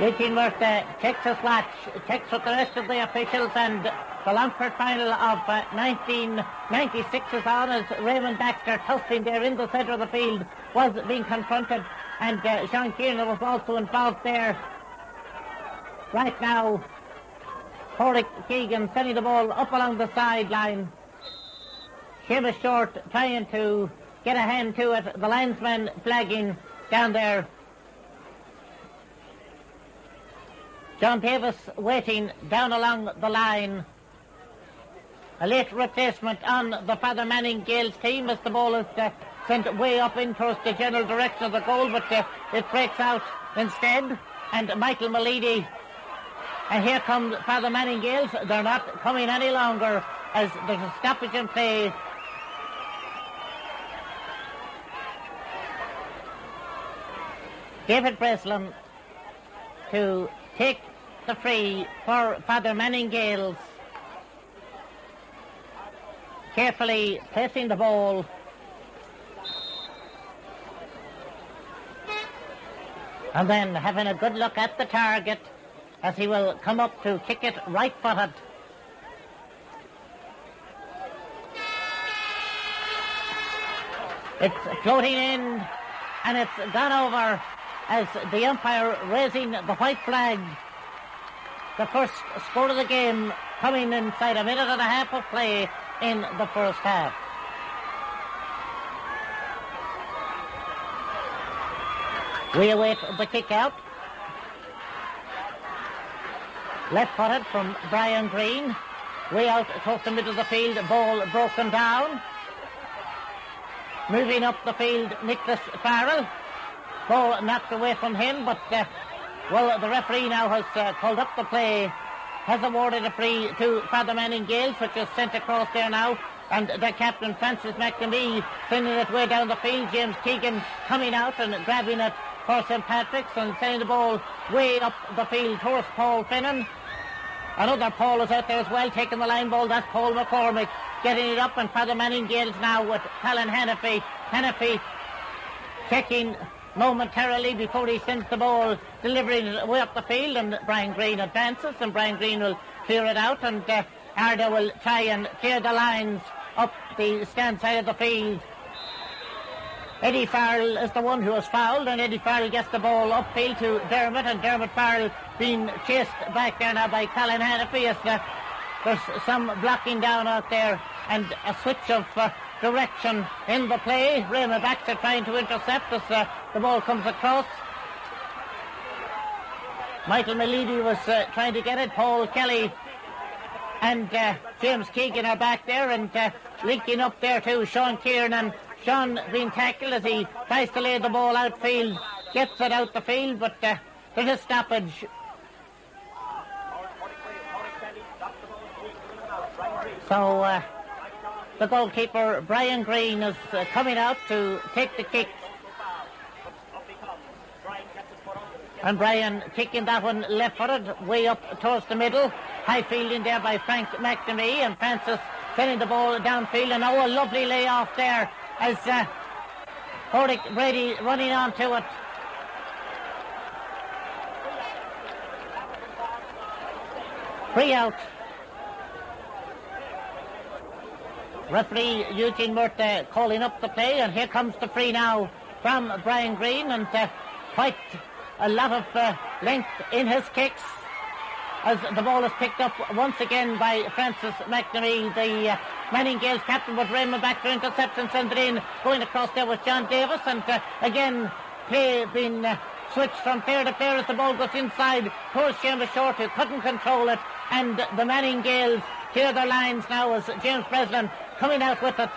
Eugene Murphy checks his watch, checks with the rest of the officials, and the Longford final of 1996 is on as Raymond Baxter, tussling there in the centre of the field, was being confronted, and Sean Connolly was also involved there. Right now, Porrick Keegan sending the ball up along the sideline. Seamus Short trying to get a hand to it. The linesman flagging down there. John Davis waiting down along the line. A late replacement on the Father Manning Gaels team as the ball is sent way up in towards the general direction of the goal, but it breaks out instead. And Michael Malidi. And here comes Father Manning Gaels. They're not coming any longer as there's a stoppage in play. David Breslin to take the free for Father Manning Gaels. Carefully placing the ball. And then having a good look at the target as he will come up to kick it right-footed. It's floating in and it's gone over as the umpire raising the white flag. The first score of the game coming inside a minute and a half of play in the first half. We await the kick out. Left-footed from Brian Green. Way out across the middle of the field. Ball broken down. Moving up the field, Nicholas Farrell. Ball knocked away from him, but well, the referee now has called up the play, has awarded a free to Father Manning Gaels, which is sent across there now, and the captain Francis McNamee sending it way down the field. James Keegan coming out and grabbing it for St. Patrick's and sending the ball way up the field towards Paul Finnan. Another Paul is out there as well, taking the line ball. That's Paul McCormick getting it up, and Father Manning Gaels now with Colin Hannafy. Hannafy checking momentarily before he sends the ball, delivering it way up the field, and Brian Green advances, and Brian Green will clear it out, and Arda will try and clear the lines up the stand side of the field. Eddie Farrell is the one who has fouled, and Eddie Farrell gets the ball upfield to Dermot, and Dermot Farrell being chased back there now by Colin Hannafy as there's some blocking down out there and a switch of direction in the play. Raymond Baxter trying to intercept as the ball comes across. Michael Malidi was trying to get it. Paul Kelly and James Keegan are back there, and linking up there too, Sean Kiernan. Sean being tackled as he tries to lay the ball outfield, gets it out the field, but there's a stoppage. So the goalkeeper Brian Green is coming out to take the kick, and Brian kicking that one left-footed way up towards the middle. High fielding there by Frank McNamee, and Francis sending the ball downfield, and a lovely layoff there as Porrick Brady running onto it. Free out. Referee Eugene Murphy calling up the play, and here comes the free now from Brian Green, and quite a lot of length in his kicks as the ball is picked up once again by Francis McNamee, the Manning Gaels captain, but Raymond Baxter interception, sends it in, going across there with John Davis, and again play being switched from player to player as the ball goes inside towards Seamus Short, who couldn't control it, and the Manning Gaels clear their lines now as James Breslin coming out with it,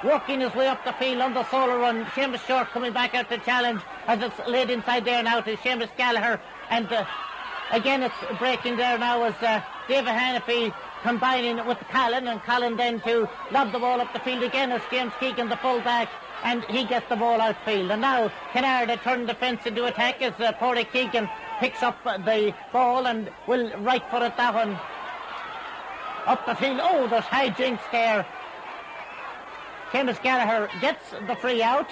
working his way up the field on the solo run. Seamus Short coming back out to challenge as it's laid inside there now to Seamus Gallagher, and again it's breaking there now as David Hannafy combining with Colin, and Colin then to lob the ball up the field again as James Keegan, the full-back, and he gets the ball outfield. And now Kennard turn defence into attack as Porrick Keegan picks up the ball and will right-foot it that one up the field. Oh, there's high jinks there. Seamus Gallagher gets the free out.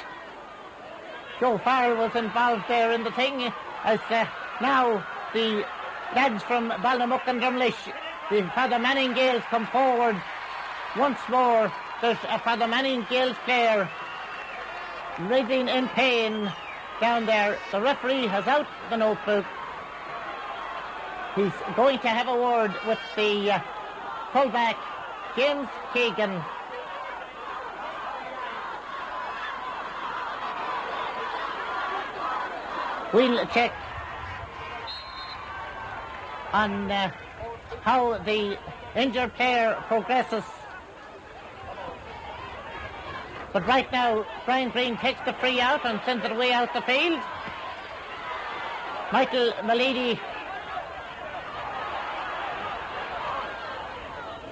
Joe Farrell was involved there in the thing as Now the lads from Balnamuck and Drumlish, the Father Manning Gaels, come forward once more. There's a Father Manning Gaels player writhing in pain down there. The referee has out the notebook. He's going to have a word with the fullback, James Keegan. We'll check on how the injured player progresses. But right now, Brian Green takes the free out and sends it away out the field. Michael Malidi.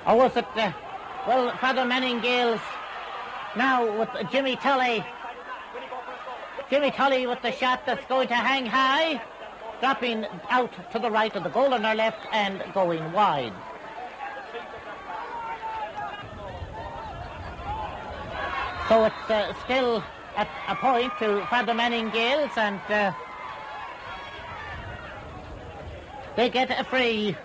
Or was it, Father Manning Gaels now with Jimmy Tully. Jimmy Tully with the shot that's going to hang high, dropping out to the right of the goal on our left and going wide. So it's still at a point to Father Manning Gaels, and they get a free.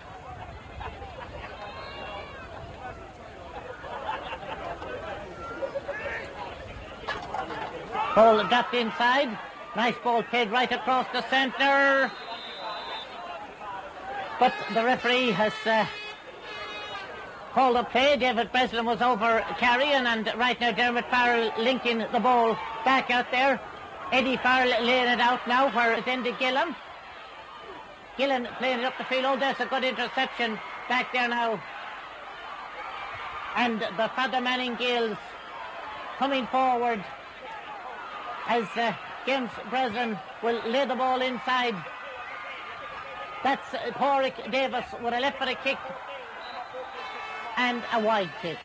Ball dropped inside. Nice ball played right across the centre. But the referee has called a play. David Breslin was over carrying, and right now Dermot Farrell linking the ball back out there. Eddie Farrell laying it out now where it's into Gillen. Gillen playing it up the field. Oh, there's a good interception back there now. And the Father Manning Gaels coming forward as James Breslin will lay the ball inside. That's Porrick Davis with a left-footed kick and a wide kick.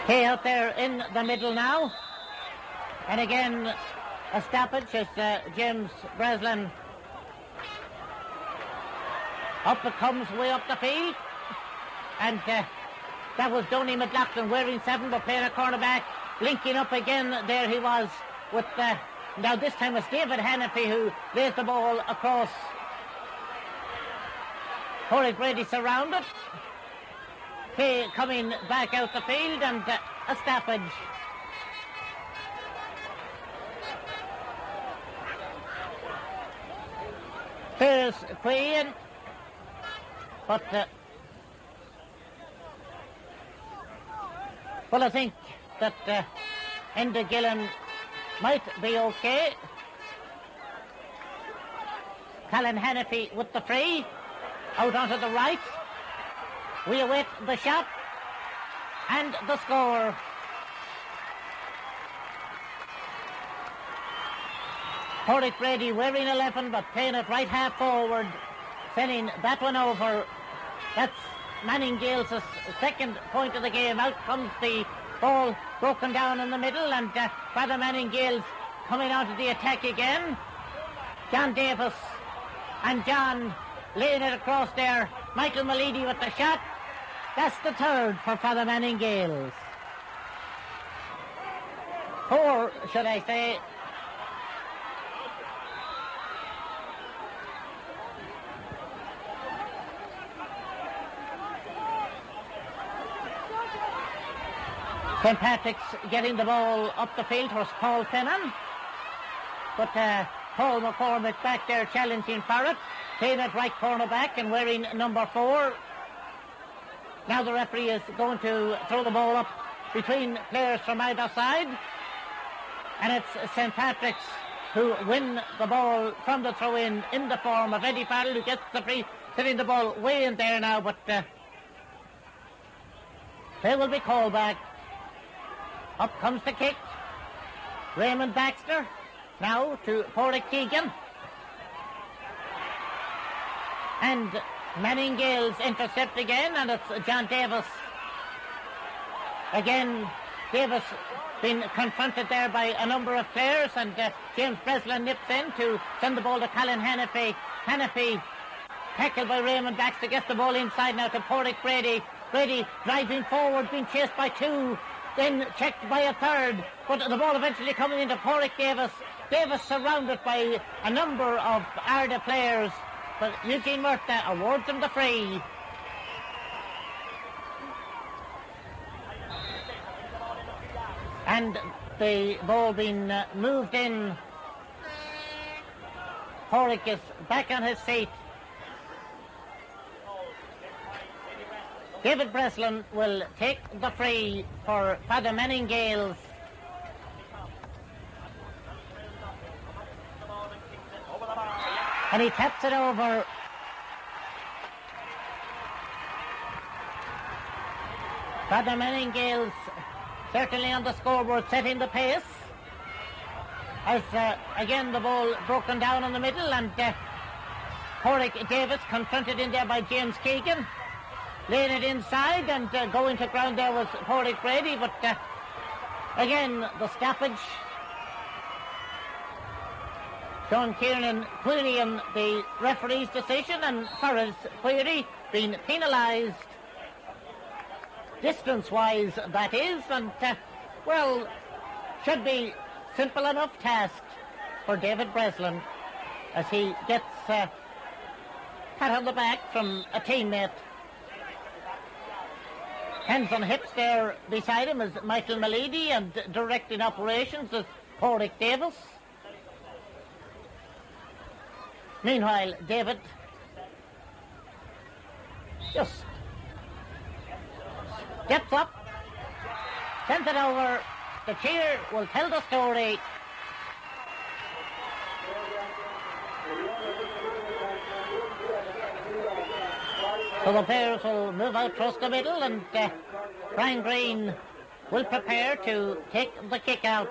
Hay out there in the middle now. And again, a stoppage as James Breslin. Up it comes, way up the field. And that was Donny McLaughlin wearing 7, but playing a cornerback. Linking up again, there he was with, now this time it's David Hannafy who lays the ball across. Corey Brady surrounded. Hay coming back out the field, and a stoppage. Here's Queen. But, well, I think that Enda Gillen might be okay. Colin Hannafy with the free. Out onto the right. We await the shot. And the score. Porrick Brady wearing 11, but playing it right half forward. Sending that one over. That's Manning Gaels' second point of the game. Out comes the ball, broken down in the middle, and Father Manning Gaels coming out of the attack again. John Davis and John laying it across there. Michael Malidi with the shot. That's the third for Father Manning Gaels. 4, should I say. St. Patrick's getting the ball up the field towards Paul Fennan. But Paul McCormick back there challenging for it. Playing at right corner back and wearing number 4. Now the referee is going to throw the ball up between players from either side. And it's St. Patrick's who win the ball from the throw-in the form of Eddie Farrell, who gets the free, sitting the ball way in there now. But they will be called back. Up comes the kick. Raymond Baxter now to Porrick Keegan. And Manning Gaels intercept again, and it's John Davis. Again, Davis being confronted there by a number of players, and James Breslin nips in to send the ball to Colin Hannafy. Hannafy tackled by Raymond Baxter, gets the ball inside now to Porrick Brady. Brady driving forward, being chased by two, then checked by a third, but the ball eventually coming into Porrick Davis. Davis surrounded by a number of Arda players, but Eugene Murta awards him the free. And the ball being moved in. Porrick is back on his feet. David Breslin will take the free for Father Manning Gaels. And he taps it over. Father Manning Gaels certainly on the scoreboard, setting the pace. As again the ball broken down in the middle, and Porrick Davis confronted in there by James Keegan. Laying it inside, and going to ground there was Porrick Brady, but again the stoppage. Sean Kiernan querying the referee's decision, and for his query being penalised distance-wise, that is, and well, should be simple enough task for David Breslin as he gets pat on the back from a teammate. Hands on hips there beside him is Michael Malady, and directing operations is Porrick Davis. Meanwhile, David just steps up, sends it over. The cheer will tell the story. So the players will move out across the middle, and Brian Green will prepare to take the kick out.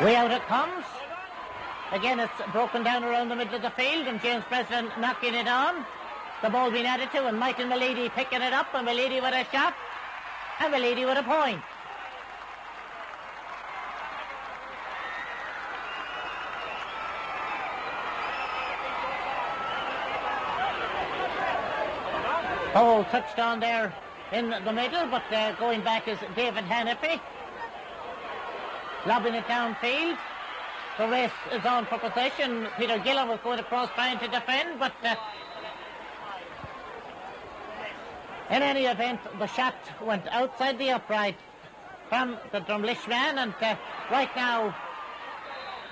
Way out it comes. Again, it's broken down around the middle of the field, and James Breslin knocking it on. The ball being added to, and Michael Malady picking it up, and Malady with a shot, and Malady with a point. Ball touched on there in the middle, but going back is David Hannafy. Lobbing it downfield. The race is on for possession. Peter Gillan was going across trying to defend, but in any event, the shot went outside the upright from the Drumlish man, and right now,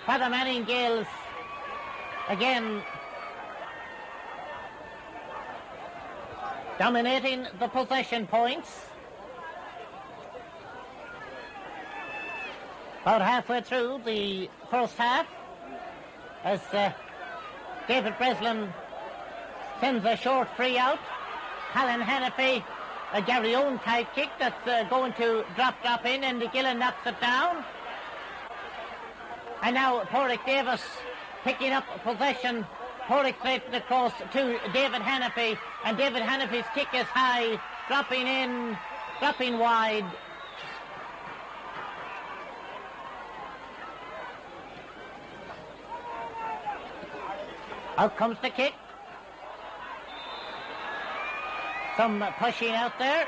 Father Manning Gaels again dominating the possession points. About halfway through the first half, as David Breslin sends a short free out. Alan Hannafy, a Gary Owen type kick that's going to drop in, and Gillan knocks it down. And now Porrick Davis picking up possession. Porrick plays it across to David Hannafy, and David Hannafy's kick is high, dropping wide. Out comes the kick. Some pushing out there.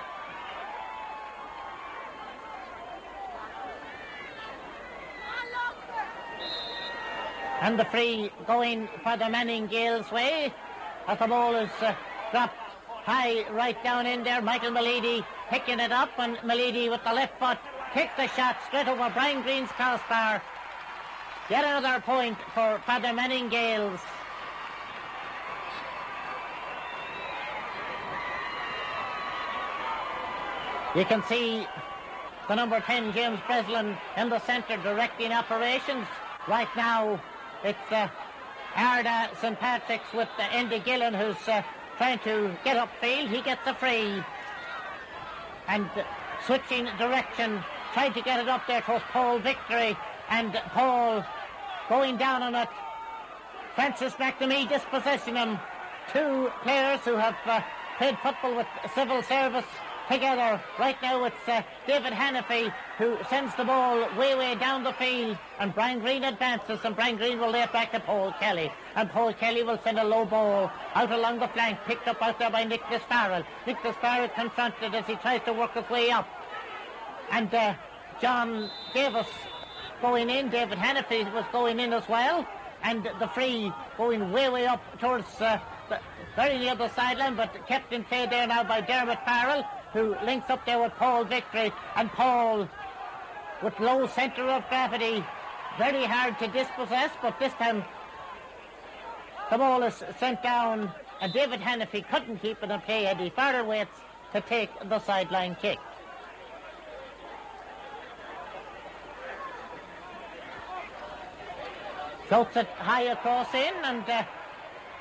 And the free going for the Manning Gaels way, as the ball is dropped high right down in there. Michael Malady picking it up, and Malady with the left foot kicks the shot straight over Brian Green's crossbar. Yet another point for Father Manning Gaels. You can see the number 10, James Breslin, in the centre directing operations. Right now, it's Arda St. Patrick's with Andy Gillan, who's trying to get upfield. He gets a free. And switching direction, trying to get it up there towards Paul Victory. And Paul going down on it. Francis McNamee dispossessing him. Two players who have played football with civil service together. Right now it's David Hannafy who sends the ball way down the field, and Brian Green advances, and Brian Green will lay it back to Paul Kelly, and Paul Kelly will send a low ball out along the flank, picked up out there by Nicholas Farrell. Nicholas Farrell confronted as he tries to work his way up, and John Davis going in. David Hannafy was going in as well, and the free going way up towards very near the sideline, but kept in play there now by Dermot Farrell, who links up there with Paul Victory, and Paul with low centre of gravity, very hard to dispossess, but this time the ball is sent down, and David Hannafy couldn't keep it in play. Eddie Farrell waits to take the sideline kick. Floats it high across in, and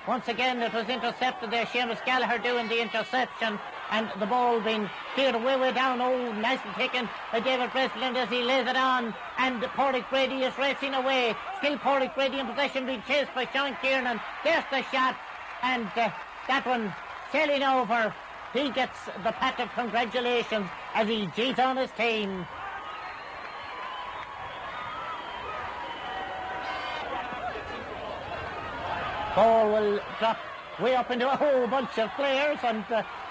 once again it was intercepted there. Seamus Gallagher doing the interception, and the ball being cleared way down. Oh, nicely taken by David Breslin as he lays it on, and Pádraig Brady is racing away. Still Pádraig Brady in possession, being chased by Sean Kiernan. There's the shot, and that one sailing over. He gets the pat of congratulations as he G's on his team. Ball will drop way up into a whole bunch of players, and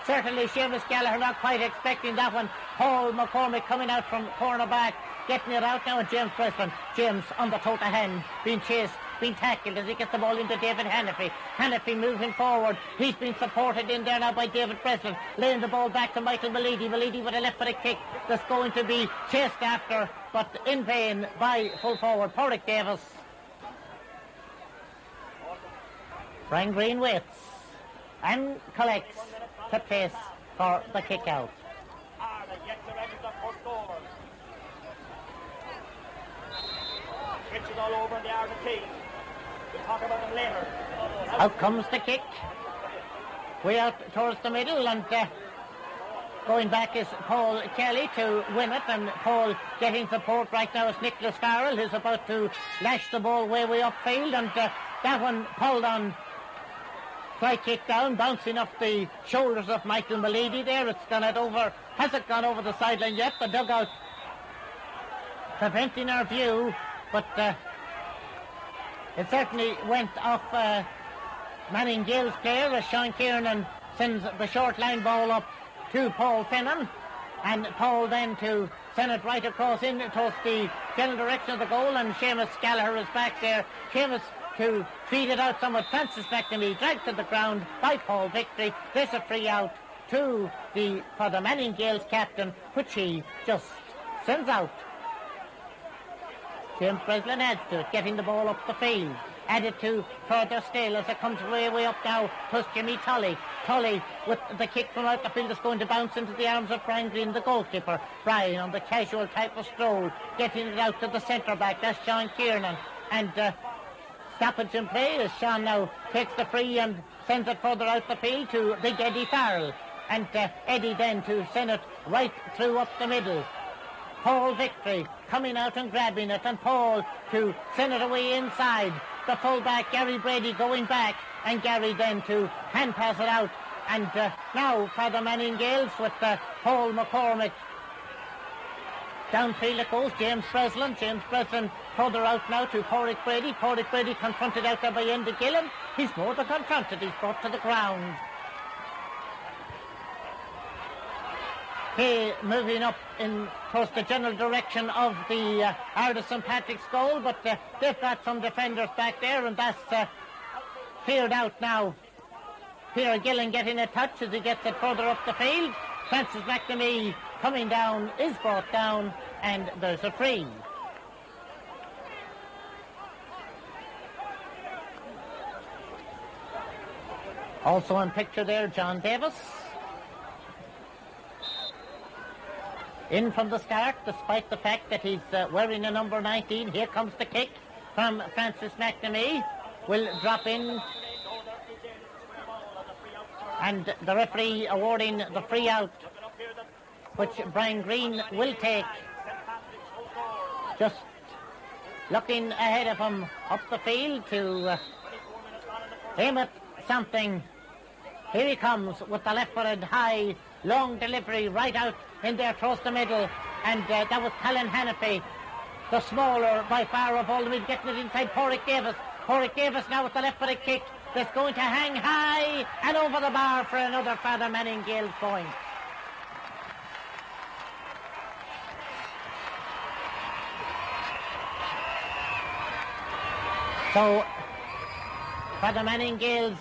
certainly Seamus Gallagher not quite expecting that one. Paul McCormick coming out from cornerback, getting it out now, and James Breslin. James on the toe to hand, being chased, being tackled as he gets the ball into David Hannafy. Hannafy moving forward. He's been supported in there now by David Breslin, laying the ball back to Michael Malidi. Malidi with a left-footed kick that's going to be chased after, but in vain by full forward Pádraig Davis. Brian Green waits and collects to place for the kick out. Out comes the kick. Way out towards the middle, and going back is Paul Kelly to win it, and Paul getting support right now is Nicholas Farrell, who's about to lash the ball way upfield, and that one pulled on. Fly kick down, bouncing off the shoulders of Michael Malidi there. It's gone over. Hasn't gone over the sideline yet. The dugout preventing our view, but it certainly went off Manning Gaels player as Sean Kiernan sends the short line ball up to Paul Finnan, and Paul then to send it right across in towards the general direction of the goal, and Seamus Gallagher is back there. Seamus to feed it out somewhat. Francis McNamee dragged to the ground by Paul Victory. There's a free out for the Manning Gaels captain, which he just sends out. James Breslin adds to it, getting the ball up the field. Added to further still as it comes way up now. Plus Jimmy Tully. Tully with the kick from out the field is going to bounce into the arms of Brian Green, the goalkeeper. Brian on the casual type of stroll, getting it out to the centre back. That's Sean Kiernan. And stoppage in play as Sean now takes the free and sends it further out the field to big Eddie Farrell, and Eddie then to send it right through up the middle. Paul Victory coming out and grabbing it, and Paul to send it away inside. The fullback Gary Brady going back, and Gary then to hand pass it out, and now for the Manning Gaels with Paul McCormick. Downfield it goes, James Breslin further out now to Pádraig Brady. Pádraig Brady confronted out there by Enda Gillen. He's more than confronted, he's brought to the ground. He moving up in towards the general direction of the Ardis St. Patrick's goal, but they've got some defenders back there, and that's cleared out now. Peter Gillen getting a touch as he gets it further up the field. Francis McNamee coming down, is brought down, and there's a free. Also in picture there, John Davis. In from the start, despite the fact that he's wearing a number 19. Here comes the kick from Francis McNamee. Will drop in. And the referee awarding the free out, which Brian Green will take. Just looking ahead of him up the field to aim at something. Here he comes with the left-footed high long delivery right out in there across the middle, and that was Colin Hannafy, the smaller by far of all the men, getting it inside Porrick Davis. Porrick Davis now with the left-footed kick that's going to hang high and over the bar for another Father Manning Gaels point. So Father Manning Gaels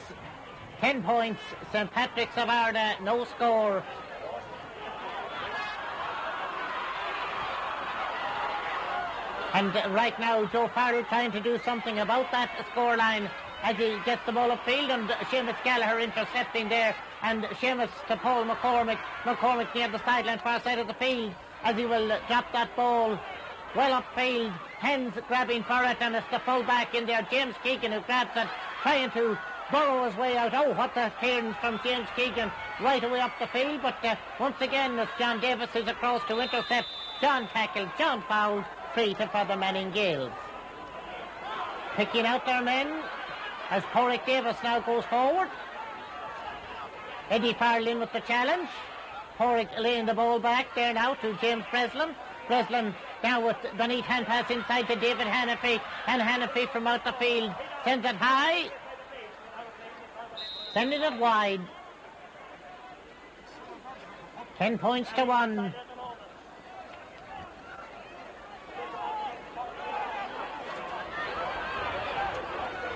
10 points, St. Patrick's of Arda no score. And right now Joe Farrell trying to do something about that scoreline as he gets the ball upfield, and Seamus Gallagher intercepting there, and Seamus to Paul McCormick. McCormick near the sideline far side of the field as he will drop that ball well upfield. Hens grabbing for it, and it's the full back in there, James Keegan, who grabs it, trying to burrow his way out. Oh, what a clearance from James Keegan right away up the field, but once again it's John Davis who's across to intercept. John tackled, John fouled, free to Father Manning Gaels. Picking out their men as Porrick Davis now goes forward. Eddie Farrell in with the challenge. Porrick laying the ball back there now to James Breslin. Breslin now with the neat hand pass inside to David Hannafy, and Hannafy from out the field sends it high, sending it wide. 10 points to 1.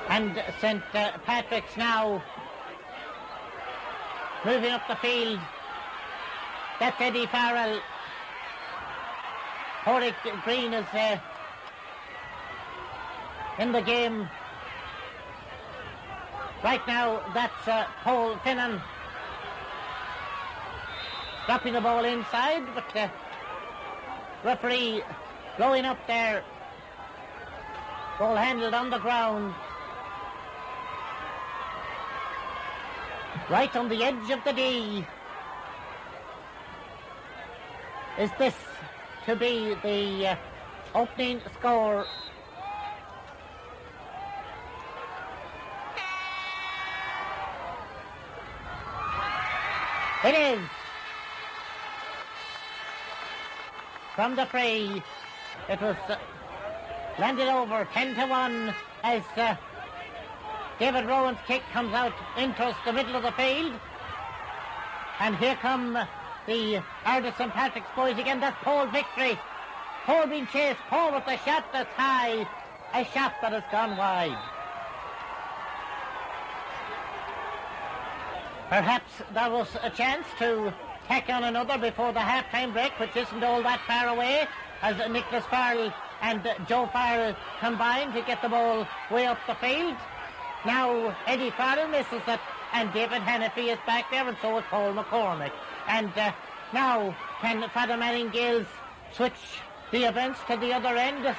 And St. Patrick's now moving up the field. That's Eddie Farrell. Porrick Green is in the game. Right now, that's Paul Finnan dropping the ball inside, but the referee blowing up there. Ball handled on the ground. Right on the edge of the D. Is this to be the opening score? It is. From the free, it was landed over 10-1 as David Rowan's kick comes out into the middle of the field. And here come the Ardis St. Patrick's boys again. That's Paul Victory. Paul being chased. Paul with a shot that's high. A shot that has gone wide. Perhaps there was a chance to tack on another before the half-time break, which isn't all that far away, as Nicholas Farrell and Joe Farrell combine to get the ball way up the field. Now Eddie Farrell misses it, and David Hannafy is back there, and so is Paul McCormick. And now can Father Manning Gaels switch the events to the other end? As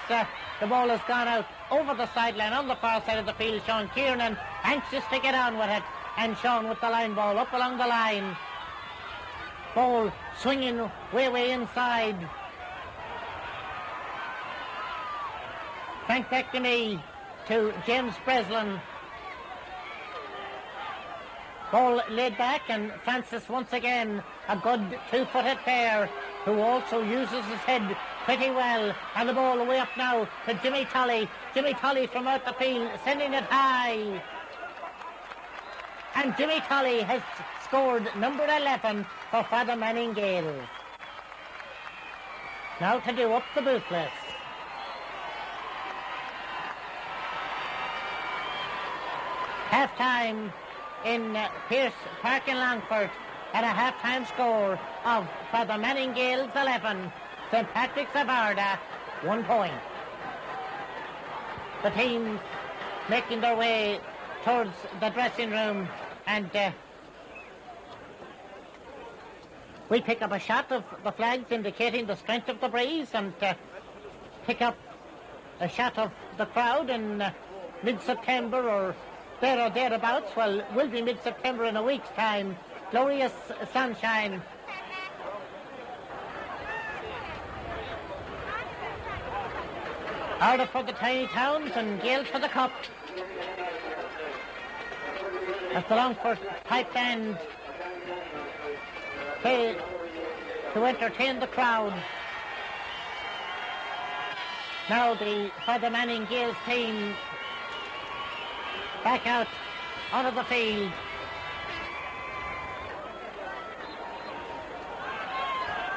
the ball has gone out over the sideline on the far side of the field. Sean Kiernan anxious to get on with it, and Sean with the line ball up along the line. Ball swinging way inside. Frank McNamee to James Breslin. Ball laid back, and Francis once again a good two-footed player who also uses his head pretty well. And the ball away up now to Jimmy Tully. Jimmy Tully from out the field sending it high. And Jimmy Tully has scored number 11 for Father Manning Gaels. Now to do up the bootless. Half-time in Pearse Park in Longford, at a half-time score of Father Manning Gaels 11, St. Patrick's of Arda 1 point. The teams making their way towards the dressing room, and we pick up a shot of the flags indicating the strength of the breeze, and pick up a shot of the crowd in mid-September or there or thereabouts. Well, it will be mid-September in a week's time. Glorious sunshine. Arda for the tiny towns and Gaels for the cup. As the Longford pipe band play to entertain the crowd. Now the Father Manning Gaels team back out onto the field.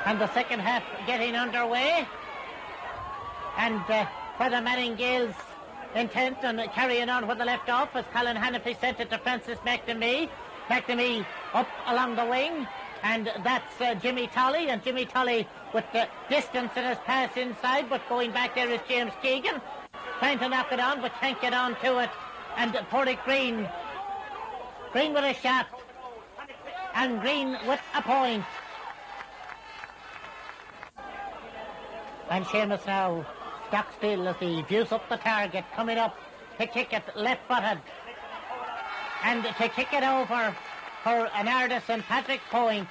And the second half getting underway. And Father Manning Gaels intent on carrying on where they left off as Colin Hannafy sent it to Francis McNamee. McNamee up along the wing. And that's Jimmy Tolley. And Jimmy Tolley with the distance in his pass inside. But going back there is James Keegan. Trying to knock it on but can't get on to it. And Porrick Green. Green with a shot. And Green with a point. And Seamus now stock still as he views up the target, coming up to kick it left-footed. And to kick it over for an Ardis and Patrick point.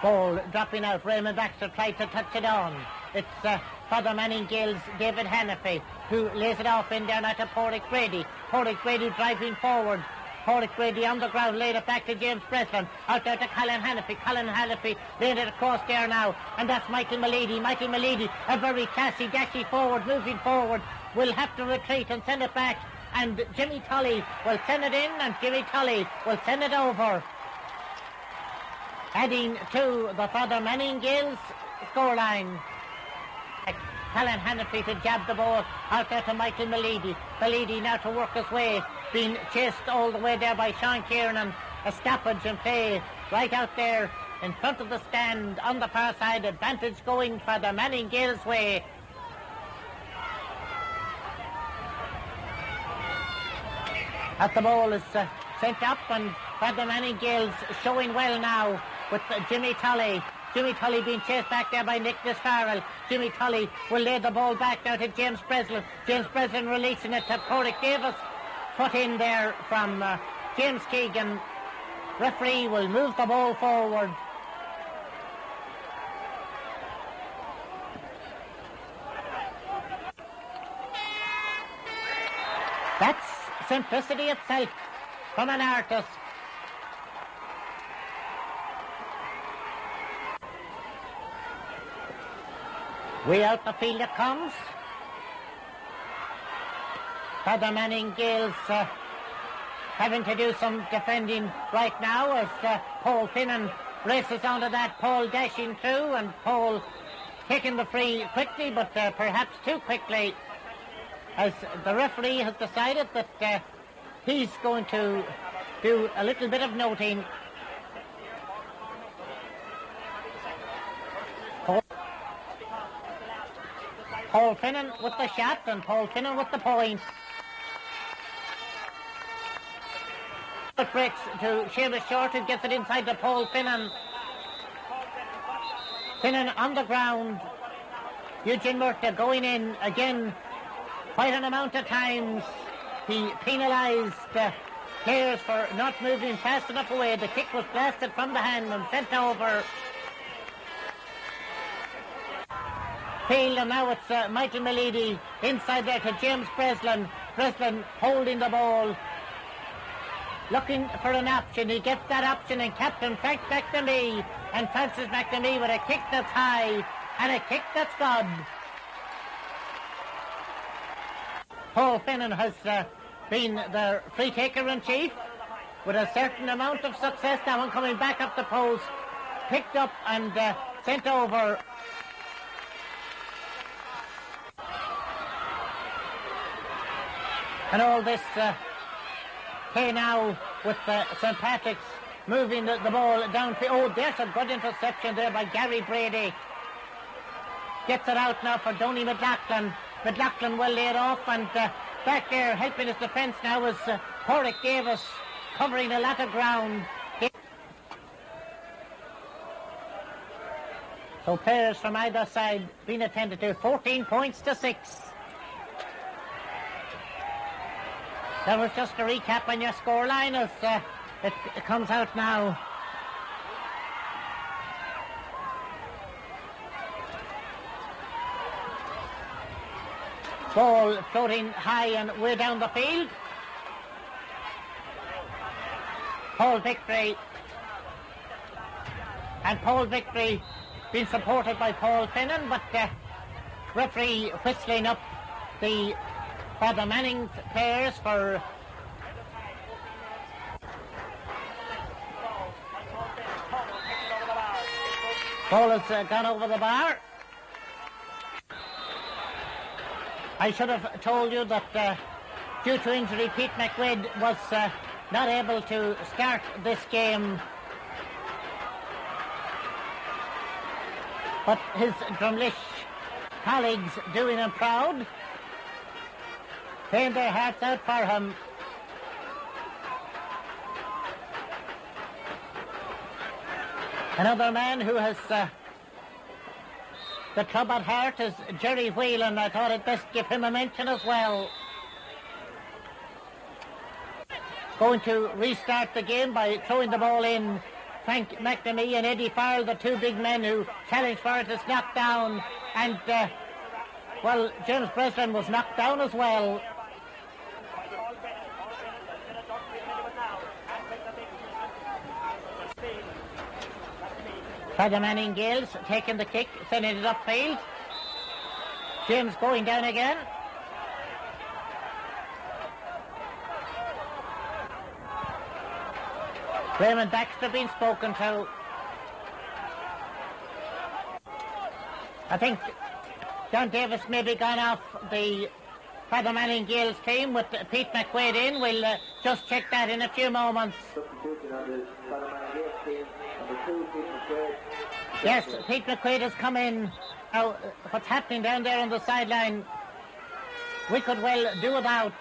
Ball dropping out. Raymond Baxter tried to touch it on. It's Father Manning Gaels' David Hannafy who lays it off in there now to Porrick Grady. Porrick Grady driving forward. Porrick Grady on the ground, laid it back to James Breslin. Out there to Colin Hannafy. Colin Hannafy laid it across there now. And that's Michael Malady. Michael Malady, a very classy, dashy forward, moving forward. Will have to retreat and send it back. And Jimmy Tolley will send it in, and Jimmy Tolley will send it over. Adding to the Father Manning Gaels scoreline. Colin Hannafy to jab the ball out there to Michael Malady. Malady now to work his way. Being chased all the way there by Sean Kiernan. A stoppage in play right out there in front of the stand on the far side. Advantage going for the Manning Gaels way. As the ball is sent up, and Father Manning Gaels showing well now with Jimmy Tolley. Jimmy Tolley being chased back there by Nicholas Farrell. Jimmy Tolley will lay the ball back now to James Breslin. James Breslin releasing it to Porrick Davis. Put in there from James Keegan. Referee will move the ball forward. That's simplicity itself from an artist. Way out the field it comes. Father Manning Gaels having to do some defending right now as Paul Finnan races onto that. Paul dashing through, and Paul taking the free quickly, but perhaps too quickly, as the referee has decided that he's going to do a little bit of noting. Paul Finnan with the shot, and Paul Finnan with the point. It breaks to Seamus Short, who gets it inside to Paul Finnan. Finnan on the ground. Eugene Murta going in again quite an amount of times. He penalised players for not moving fast enough away. The kick was blasted from the hand and sent over field, and now it's Michael Malady inside there to James Breslin. Breslin holding the ball, looking for an option. He gets that option, and Captain Frank McNamee, and Francis McNamee with a kick that's high and a kick that's good. Paul Finnan has been the free taker in chief with a certain amount of success. That one coming back up the post, picked up and sent over. And all this play now with St. Patrick's moving the ball downfield. Oh, there's a good interception there by Gary Brady. Gets it out now for Donny McLaughlin. McLaughlin will lay it off, and back there helping his defence now is Porrick Davis, covering a lot of ground. So players from either side being attended to. 14 points to 6. That was just a recap on your scoreline as it comes out now. Ball floating high and way down the field. Paul Victory and Paul Victory being supported by Paul Finnan, but referee whistling up the Father Manning's players for ball has gone over the bar. I should have told you that due to injury, Pete McQuaid was not able to start this game. But his Drumlish colleagues doing him proud, playing their hearts out for him. Another man who has the club at heart is Jerry Whelan. I thought it best give him a mention as well. Going to restart the game by throwing the ball in. Frank McNamee and Eddie Farrell, the two big men who challenged for it, is knocked down. And, well, James Breslin was knocked down as well. Father Manning Gaels taking the kick, sending it upfield. James going down again. Raymond Baxter being spoken to. I think John Davis may be gone off the Father Manning Gaels team with Pete McQuaid in. We'll just check that in a few moments. Yes, Pete McQuaid has come in. Now, what's happening down there on the sideline, we could well do without.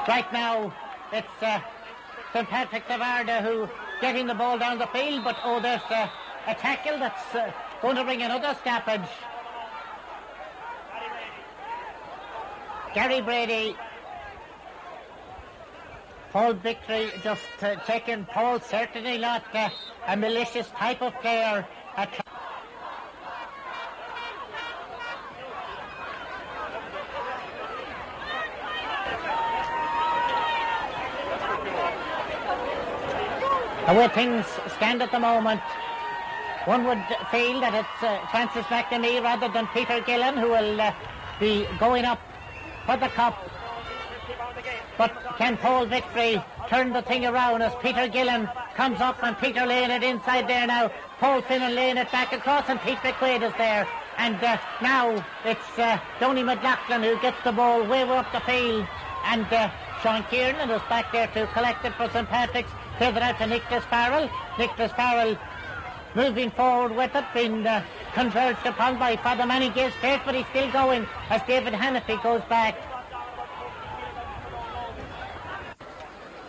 Right now, it's St. Patrick's of Arda who getting the ball down the field, but there's a tackle that's going to bring another stoppage. Gary Brady. Paul Victory just checking. Paul certainly not a malicious type of player. The way things stand at the moment, one would feel that it's Francis McNamee rather than Peter Gillen who will be going up for the cup. But can Paul Victory turn the thing around as Peter Gillen comes up, and Peter laying it inside there now. Paul Finnan laying it back across, and Pete McQuaid is there. And now it's Donny McLaughlin who gets the ball way up the field. And Sean Kiernan is back there to collect it for St. Patrick's. Plays it out to Nicholas Farrell. Nicholas Farrell moving forward with it, being converged upon by Father Manning Gaels first, but he's still going as David Hannafy goes back.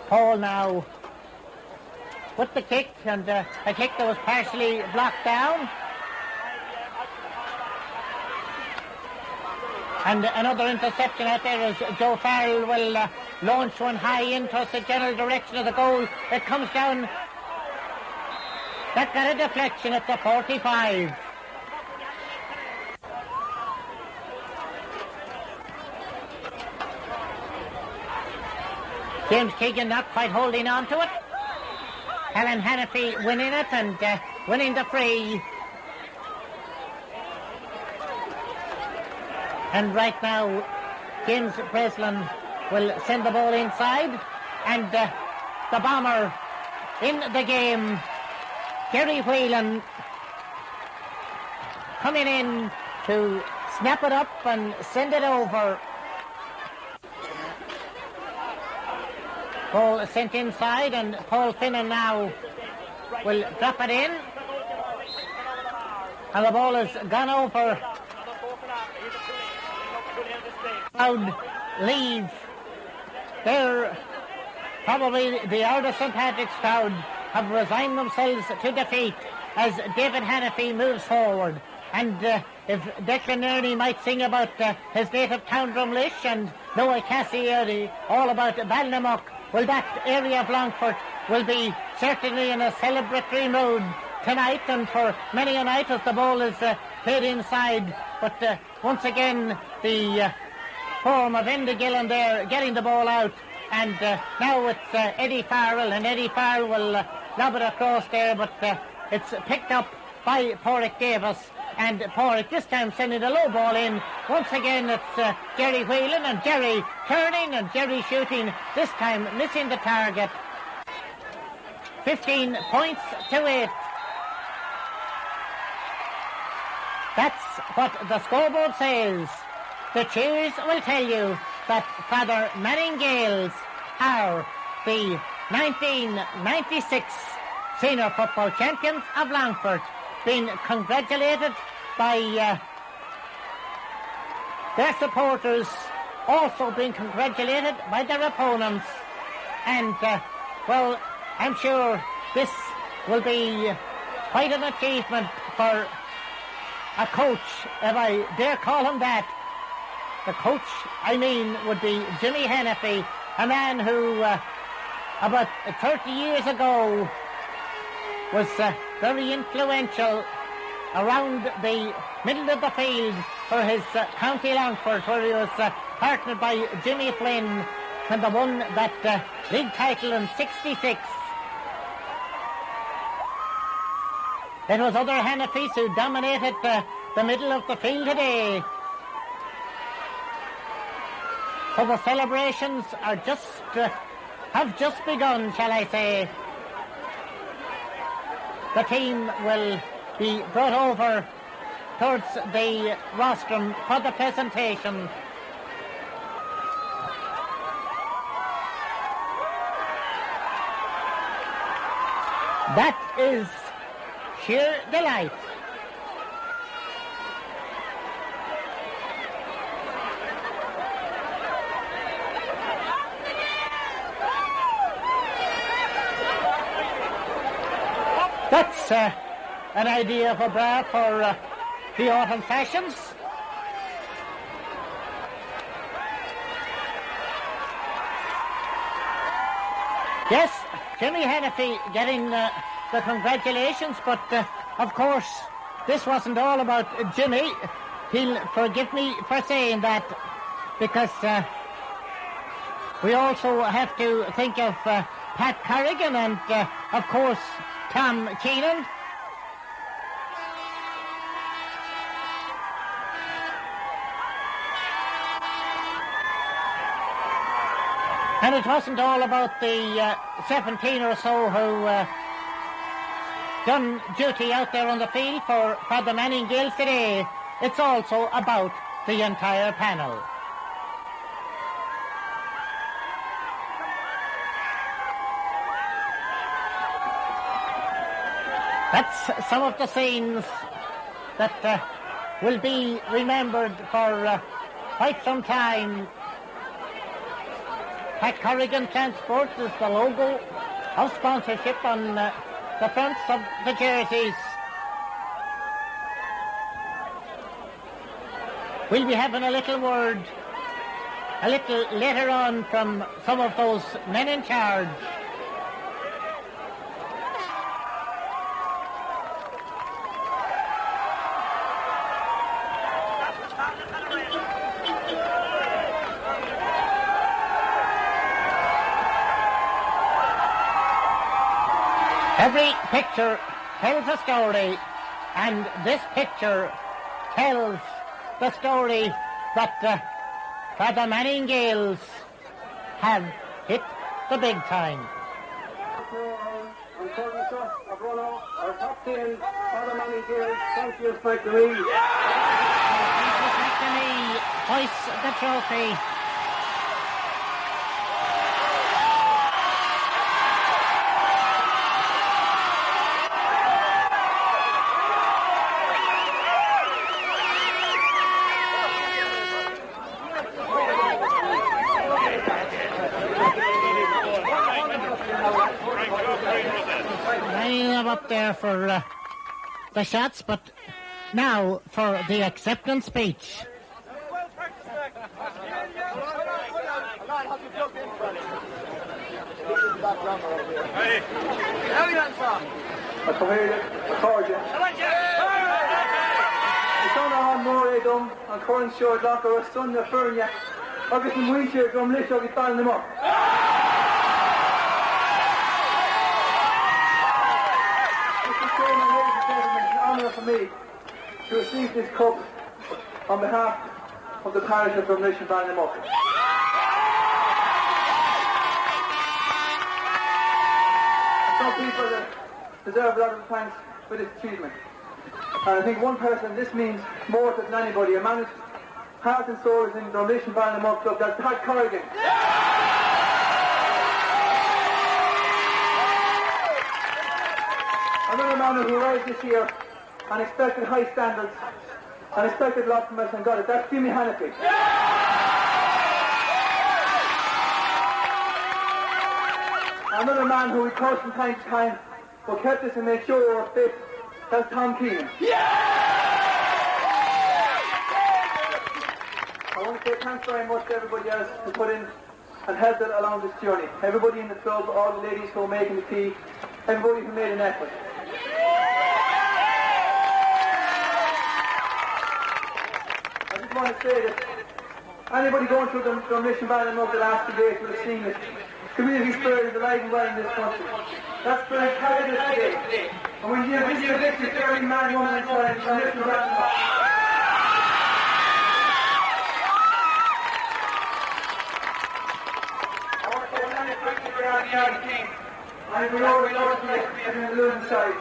Paul now with the kick, and a kick that was partially blocked down. And another interception out there as Joe Farrell will launch one high in towards the general direction of the goal. It comes down. That got a deflection at the 45. James Keegan not quite holding on to it. Alan Hannafy winning it and winning the free. And right now, James Breslin will send the ball inside. And the bomber in the game, Gary Whelan, coming in to snap it up and send it over. Ball sent inside, and Paul Finnan now will drop it in. And the ball has gone over. Crowd leave. They're probably the Arda St. Patrick's crowd have resigned themselves to defeat as David Hannafy moves forward. And if Declan Ernie might sing about his native town Drumlish, and Noah Cassidy all about Balnamuck, well, that area of Longford will be certainly in a celebratory mood tonight and for many a night as the ball is played inside. But once again, the form of Enda Gillen there getting the ball out, And now it's Eddie Farrell, and Eddie Farrell will lob it across there, but it's picked up by Porrick Davis. And Porrick this time sending a low ball in. Once again it's Jerry Whelan, and Jerry turning and Jerry shooting, this time missing the target. 15 points to 8. That's what the scoreboard says. The cheers will tell you that Father Manning Gaels are the 1996 senior football champions of Longford, being congratulated by their supporters, also being congratulated by their opponents. And, well, I'm sure this will be quite an achievement for a coach, if I dare call him that. The coach, I mean, would be Jimmy Hennepy, a man who, about 30 years ago, was very influential around the middle of the field for his County Longford, where he was partnered by Jimmy Flynn when they won that league title in '66. It was other Hennepys who dominated the middle of the field today. So the celebrations are have just begun, shall I say. The team will be brought over towards the rostrum for the presentation. That is sheer delight. That's an idea for Bra for the autumn fashions. Yes, Jimmy Hennepy getting the congratulations, but of course this wasn't all about Jimmy. He'll forgive me for saying that, because we also have to think of Pat Corrigan and of course Tom Keenan. And it wasn't all about the 17 or so who done duty out there on the field for Father Manning Gaels today. It's also about the entire panel. That's some of the scenes that will be remembered for quite some time. Pat Corrigan Transport is the logo of sponsorship on the fronts of the jerseys. We'll be having a little word a little later on from some of those men in charge. Every picture tells a story, and this picture tells the story that Father Manning Gaels have hit the big time. Our top 10, Father Manning Gaels, thank you, McNamee. McNamee hoists the trophy. Up there for the shots, but now for the acceptance speech. Agus yn mwysiau gom leisio i dal ddim o. for me to receive this cup on behalf of the parish of Drumlish and Ballynamuck. Some people that deserve a lot of thanks for this achievement. And I think one person this means more than anybody, a man whose heart and soul is in Drumlish and Ballynamuck Club, that's Pat Corrigan. Another man who arrived this year and expected high standards and expected a lot from us and got it. That's Jimmy Hanniffy. Another man who we coached from time to time but kept us and made sure we were fit. That's Tom Keenan. I want to say thanks very much to everybody else who put in and helped it along this journey. Everybody in the club, all the ladies who were making the tea, everybody who made an effort. I just want to say that anybody going through the Drumlish and Ballynamuck the last 2 days will have seen it. Community spirit is alive and well in this country. That spirit carried us today. And when you visit every man, woman and child, Drumlish and Ballynamuck. I want to say thank you for the team. And we know it's in the losing side.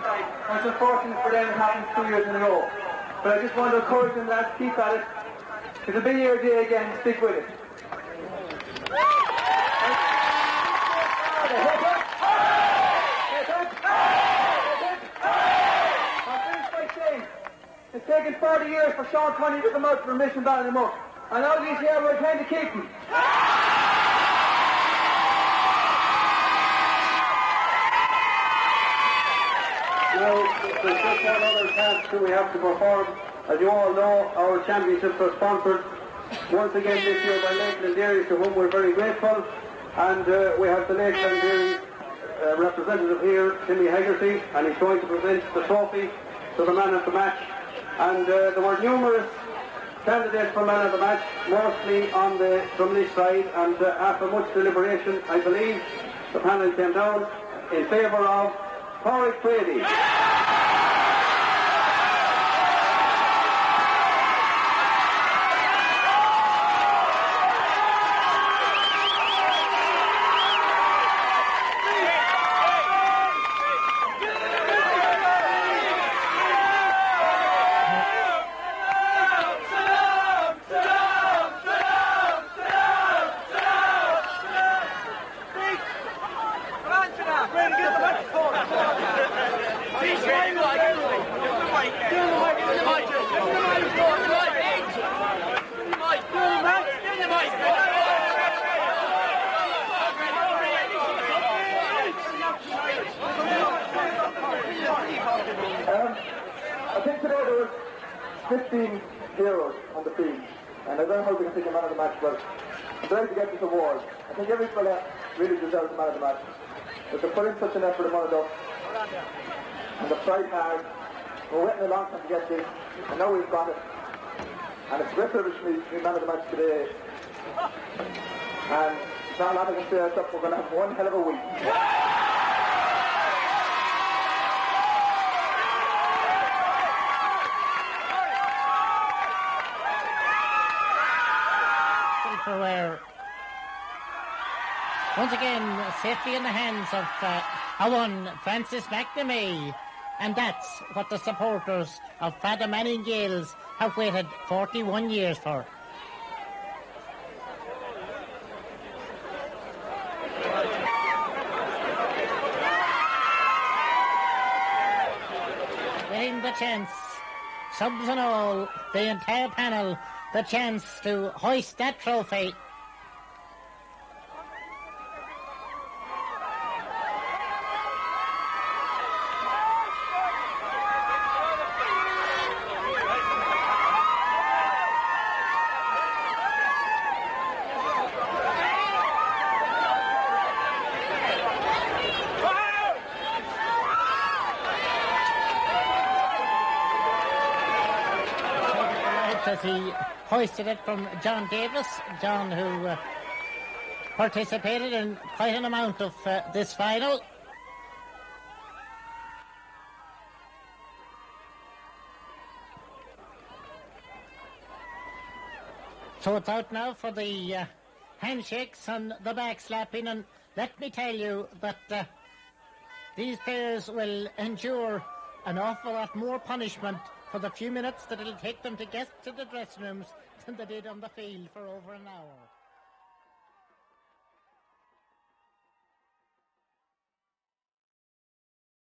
And it's unfortunate for them it happened 2 years in a row. But I just want to encourage them lads to keep at it. It'll be your day again, stick with it. It's taken 40 years for Sean Connolly to come out from Mission Ballynamuck. And all these years we're trying to keep him. There's just one other task that we have to perform. As you all know, our championships are sponsored once again this year by Lakeland Dairies, to whom we're very grateful. And we have the Lakeland Dairies representative here, Timmy Hegarty, and he's going to present the trophy to the man of the match. And there were numerous candidates for man of the match, mostly on the Drumlish side, and after much deliberation, I believe the panel came down in favour of Porrick Brady. I think today there was 15 heroes on the field, and I don't know how we can take a man of the match, but I'm glad to get this award. I think every fella really deserves the man of the match. But to put in such an effort in Monaduff, and the tried hard, we're waiting a long time to get this, and now we've got it. And it's a great privilege for me to be man of the match today. And it's not a lot I can say except we're going to have one hell of a week. Where once again safety in the hands of one Francis McNamee, and that's what the supporters of Father Manning Gaels have waited 41 years for. Getting the chance, subs and all, the entire panel, the chance to hoist that trophy. As he hoisted it from John Davis, John who participated in quite an amount of this final. So it's out now for the handshakes and the back slapping, and let me tell you that these players will endure an awful lot more punishment for the few minutes that it'll take them to get to the dressing rooms than they did on the field for over an hour.